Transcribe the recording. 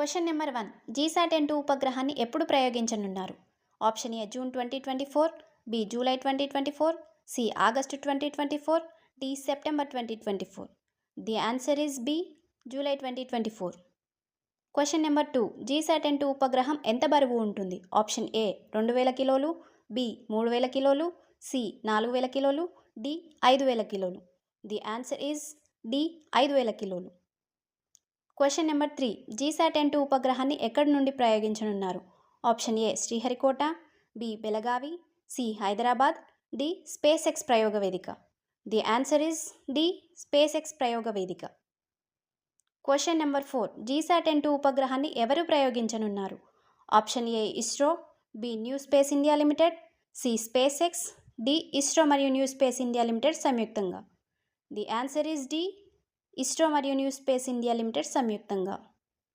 Question number 1. జీసాట్-N2 ఉపగ్రహాన్ని ఎప్పుడు ప్రయోగించనున్నారు? Option A June 2024, B July 2024, C August 2024, D September 2024. The answer is B July 2024. Question number 2. జీసాట్-N2 ఉపగ్రహం ఎంత బరువు ఉంటుంది? ఆప్షన్ ఏ 2000 కిలోలు, బి 3000 కిలోలు, సి 4000 కిలోలు, డి 5000 కిలోలు. ది ఆన్సర్ ఈజ్ డి 5000 కిలోలు. Question number 3. జీసాట్-N2 ఉపగ్రహాన్ని ఎక్కడి నుండి ప్రయోగించనున్నారు? Option A Sriharikota, B Belagavi, C Hyderabad, D SpaceX ప్రయోగ వేదిక. The answer is D SpaceX ప్రయోగ వేదిక. Question number 4. జీసాట్-N2 ఉపగ్రహాన్ని ఎవరు ప్రయోగించనున్నారు? Option A ISRO, B new space India limited, C SpaceX, D ISRO మరియు న్యూ స్పేస్ ఇండియా లిమిటెడ్ సంయుక్తంగా. The answer is D ISRO మరియు న్యూ స్పేస్ ఇండియా లిమిటెడ్ సంయుక్తంగా.